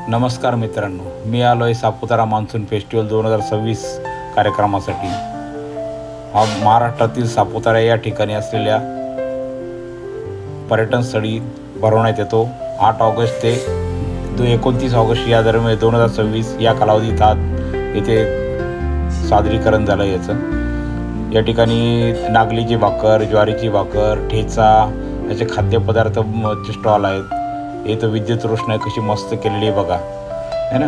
नमस्कार मित्रांनो, मी आलो आहे सापुतारा मान्सून फेस्टिवल 2026 कार्यक्रमासाठी। हा महाराष्ट्रातील सापुतारा या ठिकाणी असलेल्या पर्यटनस्थळी भरवण्यात येतो। 8 ऑगस्ट ते 29 ऑगस्ट या दरम्यान 2026 या कालावधीत येथे सादरीकरण झालं याचं। या ठिकाणी नागलीची भाकर, ज्वारीची भाकर, ठेचा असे खाद्यपदार्थाचे स्टॉल आहेत। इथं विद्युत रोषणाई कशी मस्त केलेली आहे बघा, है ना।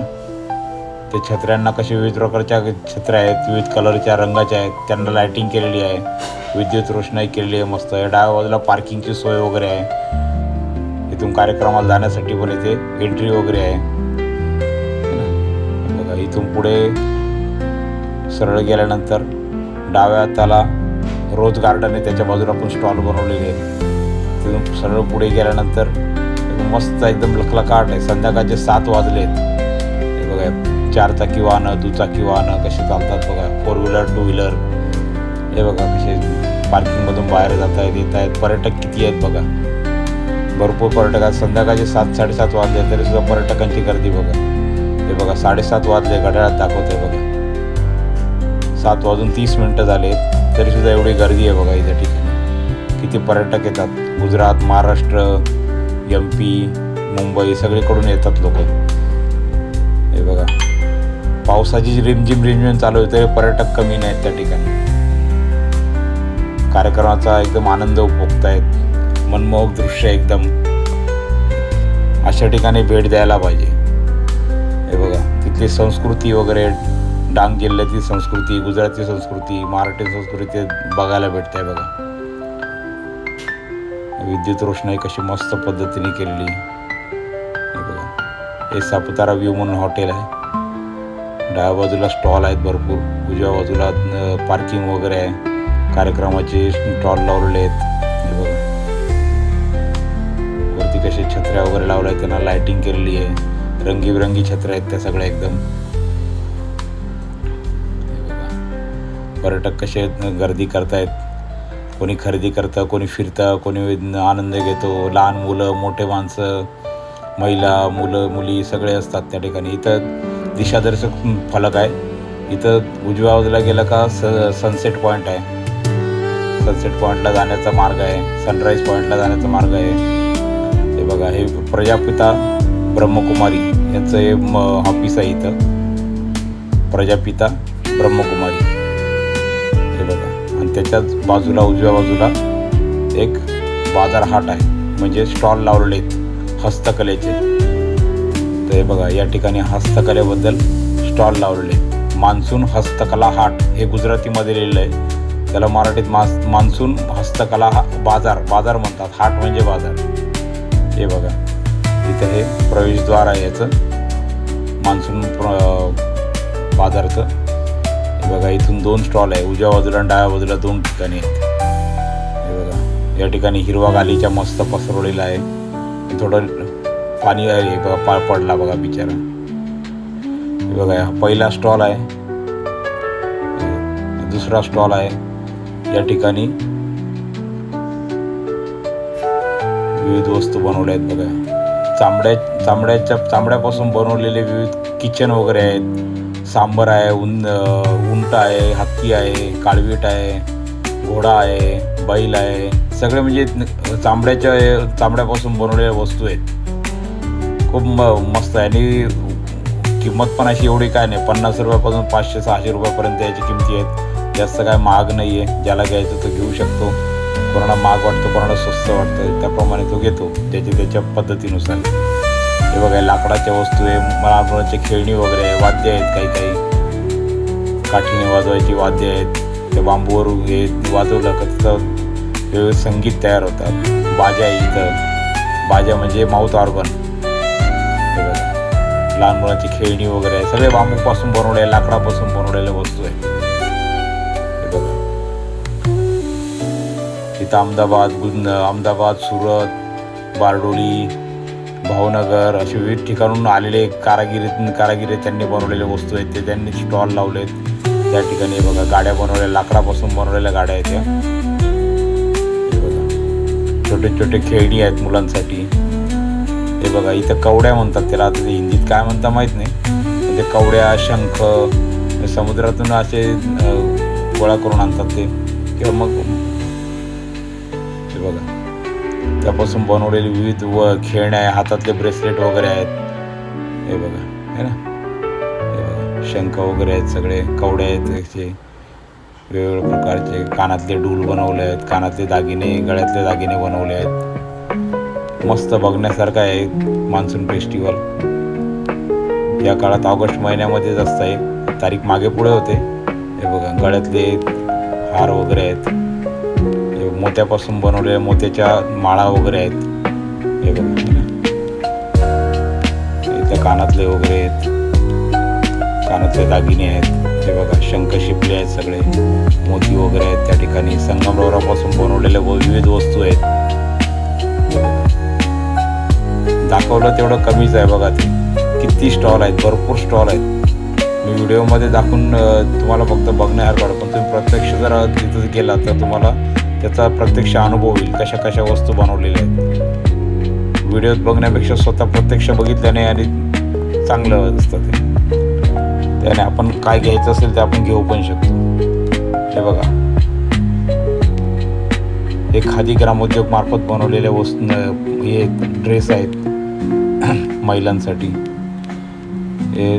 ते छत्र्यांना कशी विविध प्रकारच्या छत्र्या आहेत, विविध कलरच्या रंगाच्या आहेत, त्यांना लायटिंग केलेली आहे, विद्युत रोषणाई केलेली आहे मस्त। या डाव्या बाजूला पार्किंगची सोय वगैरे आहे। इथून कार्यक्रमाला जाण्यासाठी पण इथे एंट्री वगैरे आहे, है ना। बघा इथून पुढे सरळ गेल्यानंतर डाव्या हाताला रोज गार्डन आहे, त्याच्या बाजूला पण स्टॉल बनवलेले आहे। तिथून सरळ पुढे गेल्यानंतर मस्त एकदम लखलखाट आहे। संध्याकाळचे 7 वाजले आहेत। हे बघा 4 चाकी वाहनं, दुचाकी वाहनं कसे चालतात बघा, 4 व्हीलर 2 व्हीलर। हे बघा कसे पार्किंगमधून बाहेर जात आहेत, येत आहेत। पर्यटक किती आहेत बघा, भरपूर पर्यटक आहेत। संध्याकाळचे 7-7:30 वाजले तरी सुद्धा पर्यटकांची गर्दी बघा। हे बघा 7:30 वाजले, घड्याळात दाखवते बघा 7 वाजून 30 मिनिटं झाले तरी सुद्धा एवढी गर्दी आहे बघा। इथं ठिकाणी किती पर्यटक येतात, गुजरात, महाराष्ट्र, MP, मुंबई सगळीकडून येतात लोक। हे बघा पावसाची रिमझिम चालू होते, पर्यटक कमी नाहीत त्या ठिकाणी। कार्यक्रमाचा एकदम आनंद उपभोगतायत, मनमोहक दृश्य एकदम। अशा ठिकाणी भेट द्यायला पाहिजे। हे बघा तिथली संस्कृती वगैरे, डांग जिल्ह्यातील संस्कृती, गुजराती संस्कृती, मराठी संस्कृती बघायला भेटते बघा। विद्युत रोषणाई कशी मस्त पद्धतीने केलेली। हे बघा हे सापुतारा व्ह्यू म्हणून हॉटेल आहे। डाव्या बाजूला स्टॉल आहेत भरपूर, उजव्या बाजूला पार्किंग वगैरे आहे, कार्यक्रमाचे स्टॉल लावलेले आहेत। हे बघा वरती कसे छत्र्या वगैरे लावल्या आहेत, त्यांना लायटिंग केलेली आहे, रंगीबिरंगी छत्र्या आहेत त्या सगळ्या एकदम। हे बघा पर्यटक कसे गर्दी करतायत, कोणी खरेदी करतं, कोणी फिरतं, कोणी आनंद घेतो। लहान मुलं, मोठे माणसं, महिला, मुलं मुली सगळे असतात त्या ठिकाणी। इथं दिशादर्शक फलक आहे। इथं उजव्या बाजूला गेलं का सनसेट पॉईंट आहे, सनसेट पॉईंटला जाण्याचा मार्ग आहे, सनराईज पॉईंटला जाण्याचा मार्ग आहे। हे बघा हे प्रजापिता ब्रह्मकुमारी यांचं हे ऑफिस आहे इथं, प्रजापिता ब्रह्मकुमारी। हे बघा आणि त्याच्याच बाजूला उजव्या बाजूला एक बाजार हाट आहे, म्हणजे स्टॉल लावलेले आहेत हस्तकलेचे। तर हे बघा या ठिकाणी हस्तकलेबद्दल स्टॉल लावलेले। मान्सून हस्तकला हाट हे गुजरातीमध्ये लिहिलेलं आहे, त्याला मराठीत मान्सून हस्तकला बाजार म्हणतात, हाट म्हणजे बाजार। हे बघा इथं हे प्रवेशद्वार आहे याचं, मान्सून बाजारचं। बघा इथून 2 स्टॉल आहे, उजव्या बाजूला आणि डाव्या बाजूला 2 ठिकाणी आहेत। हे बघा या ठिकाणी हिरवा गालीचा मस्त पसरवलेला आहे, थोडं पाणी आहे। हे बघा पडला बघा बिचारा। हे बघा हा पहिला स्टॉल आहे, दुसरा स्टॉल आहे। या ठिकाणी विविध वस्तू बनवल्या आहेत बघा, चांबड्यापासून बनवलेले विविध किचन वगैरे आहेत। सांबर आहे, उंट आहे, हत्ती आहे, काळवीट आहे, घोडा आहे, बैल आहे, सगळे म्हणजे चांबड्यापासून बनवलेल्या वस्तू आहेत। खूप मस्त आहे आणि किंमत पण अशी एवढी काय नाही, 50 रुपयापासून 500-600 रुपयापर्यंत याची किमती आहेत। जास्त काय महाग नाही आहे, ज्याला घ्यायचं तो घेऊ शकतो। कोणाला महाग वाटतं, कोणाला स्वस्त वाटतं, त्याप्रमाणे तो घेतो त्याच्या पद्धतीनुसार। हे बघा लाकडाच्या वस्तू आहे, मुलांची खेळणी वगैरे आहे, वाद्य आहेत, काही काठीने वाजवायची वाद्य आहेत। ते बांबूवर हे वाजवलं का तिथं वेगवेगळे संगीत तयार होतात। बाजा आहे इथं, बाजा म्हणजे माउथ ऑर्गन। हे बघा लहान मुलांची खेळणी वगैरे आहे, सगळे बांबूपासून बनवलेले, लाकडापासून बनवलेल्या वस्तू आहेत। हे बघा इथं अहमदाबाद, सुरत, बारडोली, भावनगर असे विविध ठिकाणून आलेले कारागिरी त्यांनी बनवलेल्या वस्तू आहेत, ते त्यांनी स्टॉल लावलेत त्या ठिकाणी। बघा गाड्या बनवलेल्या, लाकडापासून बनवलेल्या गाड्या आहेत त्या। हे बघा छोटे छोटे खेळणी आहेत मुलांसाठी। हे बघा इथं कवड्या म्हणतात त्याला, आता ते हिंदीत काय म्हणता माहीत नाही. ते कवड्या, शंख समुद्रातून असे गोळा करून आणतात ते, किंवा मग हे बघा त्यापासून बनवलेली विविध खेळणे आहे, हातातले ब्रेसलेट वगैरे आहेत. हे बघा है ना, हे बघा शंख वगैरे आहेत, सगळे कवड्या आहेत त्याचे वेगवेगळ्या प्रकारचे. कानातले डूल बनवले आहेत, कानातले दागिने, गळ्यातले दागिने बनवले आहेत. मस्त बघण्यासारखं आहे मान्सून फेस्टिवल. या काळात ऑगस्ट महिन्यामध्येच असतं आहे, तारीख मागे पुढे होते. हे बघा गळ्यातले हार वगैरे आहेत, हे मोत्यापासून बनवलेल्या मोत्याच्या माळा वगैरे आहेत. हे बघा इथं कानातले वगैरे आहेत, कानातले दागिने आहेत. हे बघा शंख शिपले आहेत, सगळे मोती वगैरे आहेत त्या ठिकाणी. संगमरवरापासून बनवलेल्या विविध वस्तू आहेत. दाखवलं तेवढं कमीच आहे बघा, ते किती स्टॉल आहेत, भरपूर स्टॉल आहेत. मी व्हिडिओमध्ये दाखवून तुम्हाला फक्त बघण्यासारखं वाटतं, पण तुम्ही प्रत्यक्ष जर तिथं गेला तर तुम्हाला त्याचा प्रत्यक्ष अनुभव होईल, कशा कशा वस्तू बनवलेल्या आहेत. व्हिडिओत बघण्यापेक्षा स्वतः प्रत्यक्ष बघितल्याने आणि चांगलं असतं ते, त्याने आपण काय घ्यायचं असेल ते आपण घेऊ पण शकतो. हे बघा हे खादी ग्रामोद्योग मार्फत बनवलेले वस्तू, हे ड्रेस आहेत महिलांसाठी. हे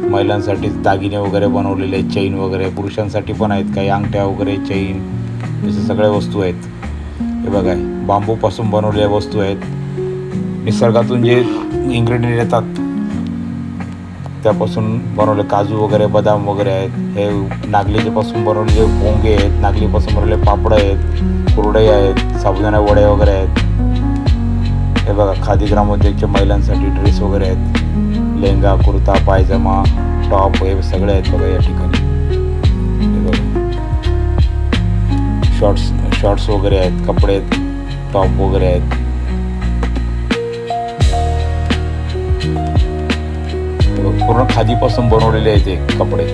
महिलांसाठी दागिने वगैरे बनवलेले, चैन वगैरे. पुरुषांसाठी पण आहेत, काही अंगठ्या वगैरे, चैन, अशा सगळ्या वस्तू आहेत. हे बघा बांबूपासून बनवलेल्या वस्तू आहेत. निसर्गातून जे इन्ग्रेडियंट येतात त्यापासून बनवले, काजू वगैरे, बदाम वगैरे आहेत. हे नागलीच्यापासून बनवलेले पोंगे आहेत, नागलीपासून बनवलेले पापड आहेत, कुरडई आहेत, साबुदाणा वडे वगैरे आहेत. हे बघा खादी ग्रामोद्योगच्या महिलांसाठी ड्रेस वगैरे आहेत, लेहंगा, कुर्ता, पायजमा, टॉप, हे सगळे आहेत बघा या ठिकाणी. हे बघा शॉर्ट्स वगैरे आहेत, कपडे, टॉप वगैरे आहेत. पूर्ण खादीपासून बनवलेले आहेत ते कपडे,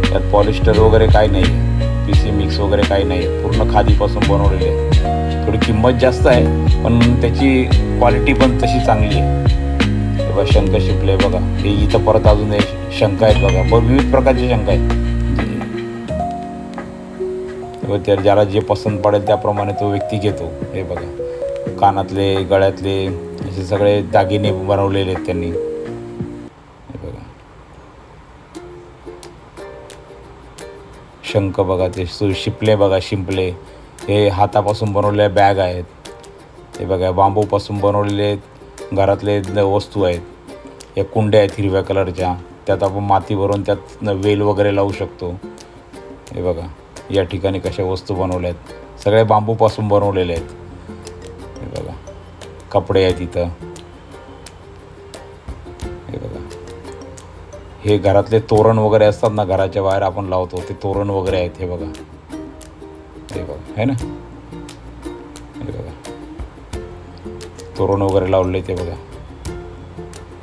त्यात पॉलिस्टर वगैरे काही नाही आहे, पीसी मिक्स वगैरे काही नाही आहे, पूर्ण खादीपासून बनवलेले आहे. थोडी किंमत जास्त आहे पण त्याची क्वालिटी पण तशी चांगली आहे. हे बघा शंख शिपले बघा, हे इथं परत अजून शंख आहेत बघा, विविध प्रकारचे शंख आहेत. तर ज्याला जे पसंत पडेल त्याप्रमाणे तो व्यक्ती घेतो. हे बघा कानातले, गळ्यातले असे सगळे दागिने बनवलेले आहेत त्यांनी. शंख बघा, ते शिपले बघा, शिंपले, हे हातापासून बनवलेले बॅग आहेत. हे बघा बांबूपासून बनवलेले घरातले वस्तू आहेत. या कुंड्या आहेत हिरव्या कलरच्या, त्यात आपण माती भरून त्यात वेल वगैरे लावू शकतो. हे बघा या ठिकाणी कशा वस्तू बनवल्या आहेत, सगळे बांबूपासून बनवलेले आहेत. हे बघा कपडे आहेत इथं. हे बघा हे घरातले तोरण वगैरे असतात ना, घराच्या बाहेर आपण लावतो ते तोरण वगैरे आहेत. हे बघा, हे बघा आहे ना, हे बघा तोरण वगैरे लावले ते बघा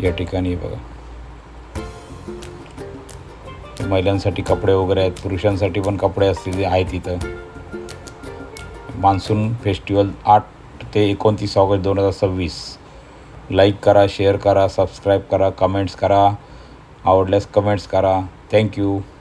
या ठिकाणी. बघा महिलांसाठी कपडे वगैरे आहेत, पुरुषांसाठी पण कपडे असतील आहेत इथं. मान्सून फेस्टिवल 8 ते 29 ऑगस्ट 2026. लाईक करा, शेअर करा, सबस्क्राईब करा, कमेंट्स करा, आवडल्यास कमेंट्स करा. थँक्यू.